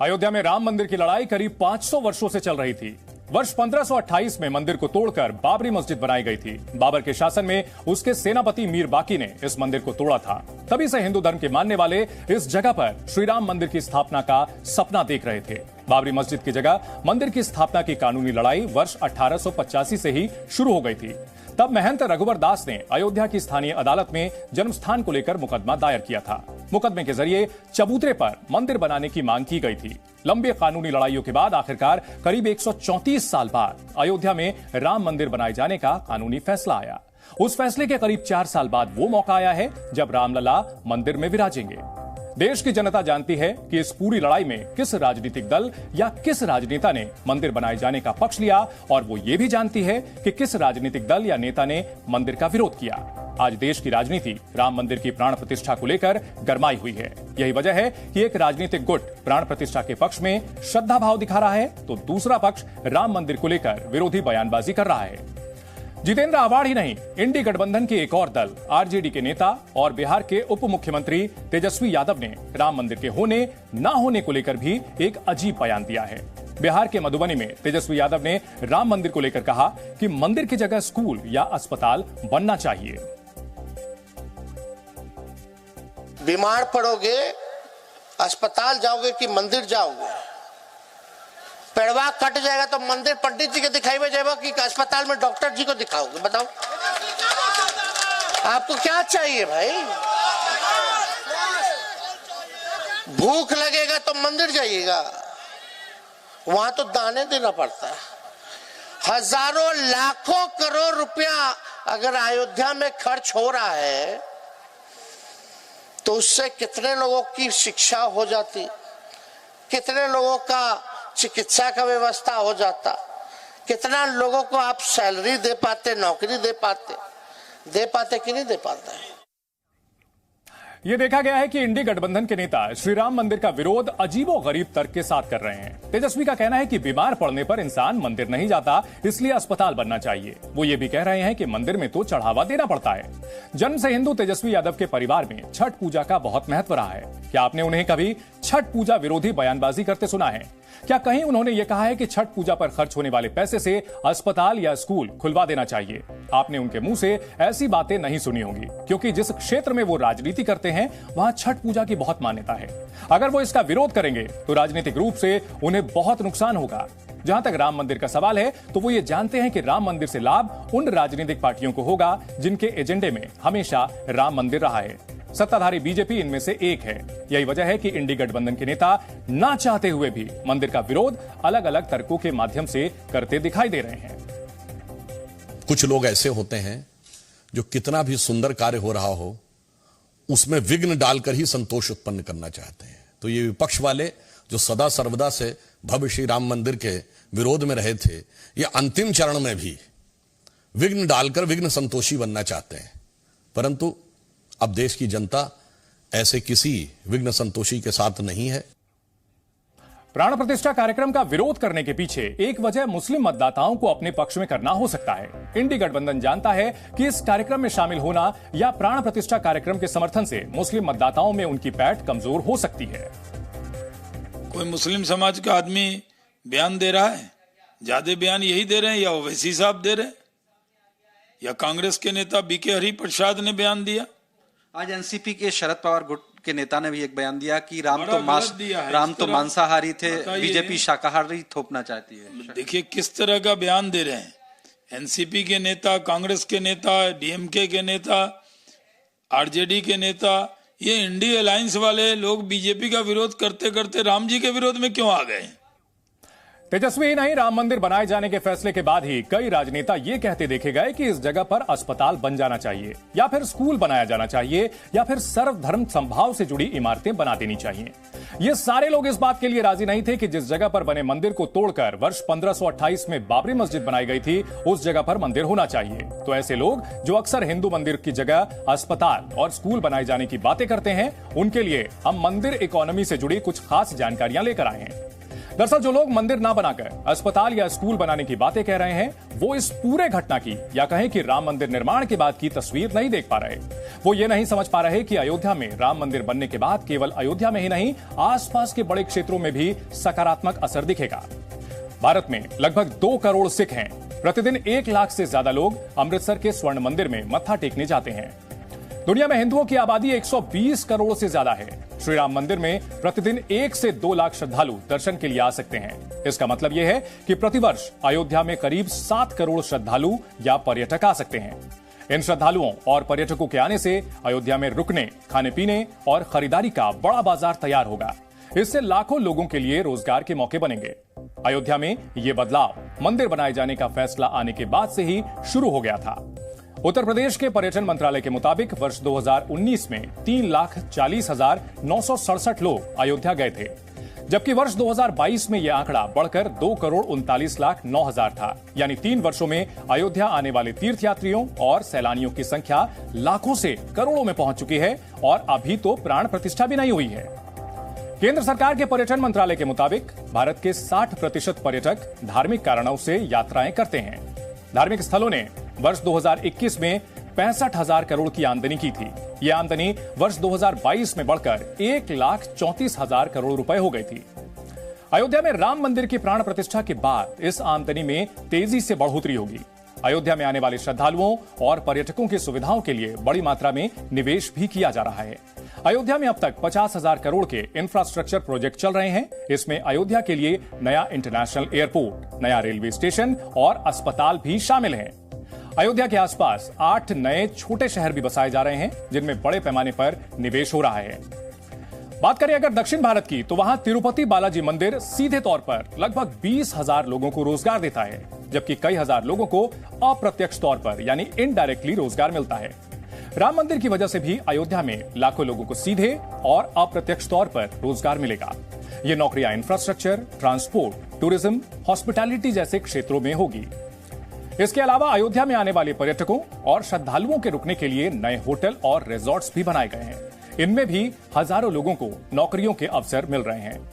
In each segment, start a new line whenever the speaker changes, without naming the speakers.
अयोध्या में राम मंदिर की लड़ाई करीब 500 वर्षों से चल रही थी। वर्ष 1528 में मंदिर को तोड़कर बाबरी मस्जिद बनाई गई थी। बाबर के शासन में उसके सेनापति मीर बाकी ने इस मंदिर को तोड़ा था। तभी से हिंदू धर्म के मानने वाले इस जगह पर श्री राम मंदिर की स्थापना का सपना देख रहे थे। बाबरी मस्जिद की जगह मंदिर की स्थापना की कानूनी लड़ाई वर्ष 1885 से ही शुरू हो गई थी। तब महंत रघुवर दास ने अयोध्या की स्थानीय अदालत में जन्मस्थान को लेकर मुकदमा दायर किया था। मुकदमे के जरिए चबूतरे पर मंदिर बनाने की मांग की गई थी। लंबे कानूनी लड़ाइयों के बाद आखिरकार करीब 134 साल बाद अयोध्या में राम मंदिर बनाए जाने का कानूनी फैसला आया। उस फैसले के करीब 4 साल बाद वो मौका आया है जब रामलला मंदिर में विराजेंगे। देश की जनता जानती है कि इस पूरी लड़ाई में किस राजनीतिक दल या किस राजनेता ने मंदिर बनाए जाने का पक्ष लिया, और वो ये भी जानती है कि किस राजनीतिक दल या नेता ने मंदिर का विरोध किया। आज देश की राजनीति राम मंदिर की प्राण प्रतिष्ठा को लेकर गरमाई हुई है। यही वजह है कि एक राजनीतिक गुट प्राण प्रतिष्ठा के पक्ष में श्रद्धा भाव दिखा रहा है, तो दूसरा पक्ष राम मंदिर को लेकर विरोधी बयानबाजी कर रहा है। जितेंद्र आव्हाड ही नहीं, इंडी गठबंधन के एक और दल आरजेडी के नेता और बिहार के उप मुख्यमंत्री तेजस्वी यादव ने राम मंदिर के होने ना होने को लेकर भी एक अजीब बयान दिया है। बिहार के मधुबनी में तेजस्वी यादव ने राम मंदिर को लेकर कहा कि मंदिर की जगह स्कूल या अस्पताल बनना चाहिए।
बीमार पड़ोगे अस्पताल जाओगे कि मंदिर जाओगे? पेड़वा कट जाएगा तो मंदिर पंडित जी के दिखाई में जाएगा कि अस्पताल में डॉक्टर जी को दिखाओगे? बताओ आपको क्या चाहिए भाई? भूख लगेगा तो मंदिर जाइएगा, वहां तो दाने देना पड़ता है। हजारों लाखों करोड़ रुपया अगर अयोध्या में खर्च हो रहा है तो उससे कितने लोगों की शिक्षा हो जाती, कितने लोगों का चिकित्सा का व्यवस्था हो जाता, कितना लोगों को आप सैलरी दे पाते, नौकरी दे पाते कि नहीं दे पाते?
यह देखा गया है कि इंडी गठबंधन के नेता श्री राम मंदिर का विरोध अजीबोगरीब तर्क के साथ कर रहे हैं। तेजस्वी का कहना है कि बीमार पड़ने पर इंसान मंदिर नहीं जाता, इसलिए अस्पताल बनना चाहिए। वो ये भी कह रहे हैं कि मंदिर में तो चढ़ावा देना पड़ता है। जन्म से हिंदू तेजस्वी यादव के परिवार में छठ पूजा का बहुत महत्व रहा है। क्या आपने उन्हें कभी छठ पूजा विरोधी बयानबाजी करते सुना है? क्या कहीं उन्होंने ये कहा है कि छठ पूजा पर खर्च होने वाले पैसे से अस्पताल या स्कूल खुलवा देना चाहिए? आपने उनके मुंह से ऐसी बातें नहीं सुनी होंगी, क्योंकि जिस क्षेत्र में वो राजनीति करते हैं वहां छठ पूजा की बहुत मान्यता है। अगर वो इसका विरोध करेंगे तो राजनीतिक रूप से उन्हें बहुत नुकसान होगा। जहां तक राम मंदिर का सवाल है तो वो ये जानते हैं कि राम मंदिर से लाभ उन राजनीतिक पार्टियों को होगा जिनके एजेंडे में हमेशा राम मंदिर रहा है। सत्ताधारी बीजेपी इनमें से एक है। यही वजह है कि इंडी गठबंधन के नेता ना चाहते हुए भी मंदिर का विरोध अलग अलग तर्कों के माध्यम से करते दिखाई दे रहे हैं।
कुछ लोग ऐसे होते हैं जो कितना भी सुंदर कार्य हो रहा हो उसमें विघ्न डालकर ही संतोष उत्पन्न करना चाहते हैं। तो ये विपक्ष वाले जो सदा सर्वदा से भव्य श्री राम मंदिर के विरोध में रहे थे, ये अंतिम चरण में भी विघ्न डालकर विघ्न संतोषी बनना चाहते हैं। परंतु अब देश की जनता ऐसे किसी विघ्न संतोषी के साथ नहीं है।
प्राण प्रतिष्ठा कार्यक्रम का विरोध करने के पीछे एक वजह मुस्लिम मतदाताओं को अपने पक्ष में करना हो सकता है। इंडी गठबंधन जानता है कि इस कार्यक्रम में शामिल होना या प्राण प्रतिष्ठा कार्यक्रम के समर्थन से मुस्लिम मतदाताओं में उनकी पैठ कमजोर हो सकती है।
कोई मुस्लिम समाज का आदमी बयान दे रहा है, ज्यादा बयान यही दे रहे हैं या ओवैसी साहब दे रहे हैं या कांग्रेस के नेता बीके हरिप्रसाद ने बयान दिया।
आज एनसीपी के शरद पवार गुट के नेता ने भी एक बयान दिया कि राम तो मांसाहारी थे, बीजेपी शाकाहारी थोपना चाहती है।
देखिए किस तरह का बयान दे रहे हैं। एनसीपी के नेता, कांग्रेस के नेता, डीएमके के नेता, आरजेडी के नेता, ये इंडी अलायंस वाले लोग बीजेपी का विरोध करते करते राम जी के विरोध में क्यों आ गए?
तेजस्वी ही नहीं, राम मंदिर बनाए जाने के फैसले के बाद ही कई राजनेता ये कहते देखे गए कि इस जगह पर अस्पताल बन जाना चाहिए या फिर स्कूल बनाया जाना चाहिए या फिर सर्वधर्म समभाव से जुड़ी इमारतें बना देनी चाहिए। ये सारे लोग इस बात के लिए राजी नहीं थे कि जिस जगह पर बने मंदिर को तोड़कर वर्ष 1528 में बाबरी मस्जिद बनाई गई थी उस जगह पर मंदिर होना चाहिए। तो ऐसे लोग जो अक्सर हिंदू मंदिर की जगह अस्पताल और स्कूल बनाए जाने की बातें करते हैं, उनके लिए हम मंदिर इकोनॉमी से जुड़ी कुछ खास जानकारियां लेकर आए हैं। दरअसल जो लोग मंदिर ना बनाकर अस्पताल या स्कूल बनाने की बातें कह रहे हैं, वो इस पूरे घटना की या कहें कि राम मंदिर निर्माण के बाद की तस्वीर नहीं देख पा रहे। वो ये नहीं समझ पा रहे कि अयोध्या में राम मंदिर बनने के बाद केवल अयोध्या में ही नहीं, आसपास के बड़े क्षेत्रों में भी सकारात्मक असर दिखेगा। भारत में लगभग 2 करोड़ सिख हैं। प्रतिदिन 1 लाख से ज्यादा लोग अमृतसर के स्वर्ण मंदिर में मत्था टेकने जाते हैं। दुनिया में हिंदुओं की आबादी 120 करोड़ से ज्यादा है। श्री राम मंदिर में प्रतिदिन 1 से 2 लाख श्रद्धालु दर्शन के लिए आ सकते हैं। इसका मतलब यह है कि प्रतिवर्ष अयोध्या में करीब 7 करोड़ श्रद्धालु या पर्यटक आ सकते हैं। इन श्रद्धालुओं और पर्यटकों के आने से अयोध्या में रुकने, खाने पीने और खरीदारी का बड़ा बाजार तैयार होगा। इससे लाखों लोगों के लिए रोजगार के मौके बनेंगे। अयोध्या में ये बदलाव मंदिर बनाए जाने का फैसला आने के बाद से ही शुरू हो गया था। उत्तर प्रदेश के पर्यटन मंत्रालय के मुताबिक वर्ष 2019 में 3,40,967 लोग अयोध्या गए थे, जबकि वर्ष 2022 में यह आंकड़ा बढ़कर 2,39,09,000 था। यानी 3 वर्षों में अयोध्या आने वाले तीर्थयात्रियों और सैलानियों की संख्या लाखों से करोड़ों में पहुंच चुकी है और अभी तो प्राण प्रतिष्ठा भी नहीं हुई है। केंद्र सरकार के पर्यटन मंत्रालय के मुताबिक भारत के 60% पर्यटक धार्मिक कारणों से यात्राएं करते हैं। धार्मिक स्थलों ने वर्ष 2021 में 65,000 करोड़ की आमदनी की थी। यह आमदनी वर्ष 2022 में बढ़कर 1,34,000 करोड़ रुपए हो गई थी। अयोध्या में राम मंदिर की प्राण प्रतिष्ठा के बाद इस आमदनी में तेजी से बढ़ोतरी होगी। अयोध्या में आने वाले श्रद्धालुओं और पर्यटकों की सुविधाओं के लिए बड़ी मात्रा में निवेश भी किया जा रहा है। अयोध्या में अब तक 50,000 करोड़ के इंफ्रास्ट्रक्चर प्रोजेक्ट चल रहे हैं। इसमें अयोध्या के लिए नया इंटरनेशनल एयरपोर्ट, नया रेलवे स्टेशन और अस्पताल भी शामिल हैं। अयोध्या के आसपास 8 नए छोटे शहर भी बसाए जा रहे हैं, जिनमें बड़े पैमाने पर निवेश हो रहा है। बात करें अगर दक्षिण भारत की, तो वहां तिरुपति बालाजी मंदिर सीधे तौर पर लगभग 20,000 लोगों को रोजगार देता है, जबकि कई हजार लोगों को अप्रत्यक्ष तौर पर यानी इनडायरेक्टली रोजगार मिलता है। राम मंदिर की वजह से भी अयोध्या में लाखों लोगों को सीधे और अप्रत्यक्ष तौर पर रोजगार मिलेगा। ये नौकरियां इंफ्रास्ट्रक्चर, ट्रांसपोर्ट, टूरिज्म, हॉस्पिटैलिटी जैसे क्षेत्रों में होगी। इसके अलावा अयोध्या में आने वाले पर्यटकों और श्रद्धालुओं के रुकने के लिए नए होटल और रिजॉर्ट्स भी बनाए गए हैं। इनमें भी हजारों लोगों को नौकरियों के अवसर मिल रहे हैं।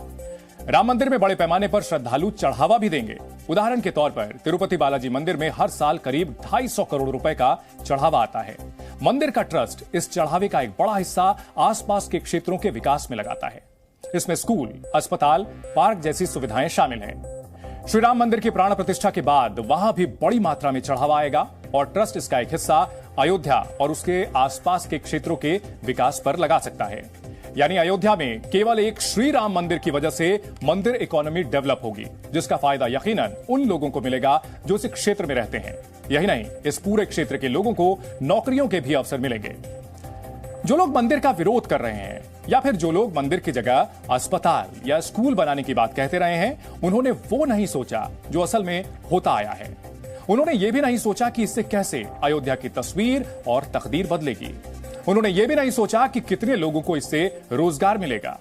राम मंदिर में बड़े पैमाने पर श्रद्धालु चढ़ावा भी देंगे। उदाहरण के तौर पर तिरुपति बालाजी मंदिर में हर साल करीब 250 करोड़ रुपए का चढ़ावा आता है। मंदिर का ट्रस्ट इस चढ़ावे का एक बड़ा हिस्सा आसपास के क्षेत्रों के विकास में लगाता है। इसमें स्कूल, अस्पताल, पार्क जैसी सुविधाएं शामिल हैं। श्री राम मंदिर की प्राण प्रतिष्ठा के बाद वहां भी बड़ी मात्रा में चढ़ावा आएगा और ट्रस्ट इसका एक हिस्सा अयोध्या और उसके आसपास के क्षेत्रों के विकास पर लगा सकता है। यानी अयोध्या में केवल एक श्री राम मंदिर की वजह से मंदिर इकोनॉमी डेवलप होगी, जिसका फायदा यकीनन उन लोगों को मिलेगा जो इस क्षेत्र में रहते हैं। यही नहीं, इस पूरे क्षेत्र के लोगों को नौकरियों के भी अवसर मिलेंगे। जो लोग मंदिर का विरोध कर रहे हैं या फिर जो लोग मंदिर की जगह अस्पताल या स्कूल बनाने की बात कहते रहे हैं, उन्होंने वो नहीं सोचा जो असल में होता आया है। उन्होंने ये भी नहीं सोचा कि इससे कैसे अयोध्या की तस्वीर और तकदीर बदलेगी। उन्होंने ये भी नहीं सोचा कि कितने लोगों को इससे रोजगार मिलेगा।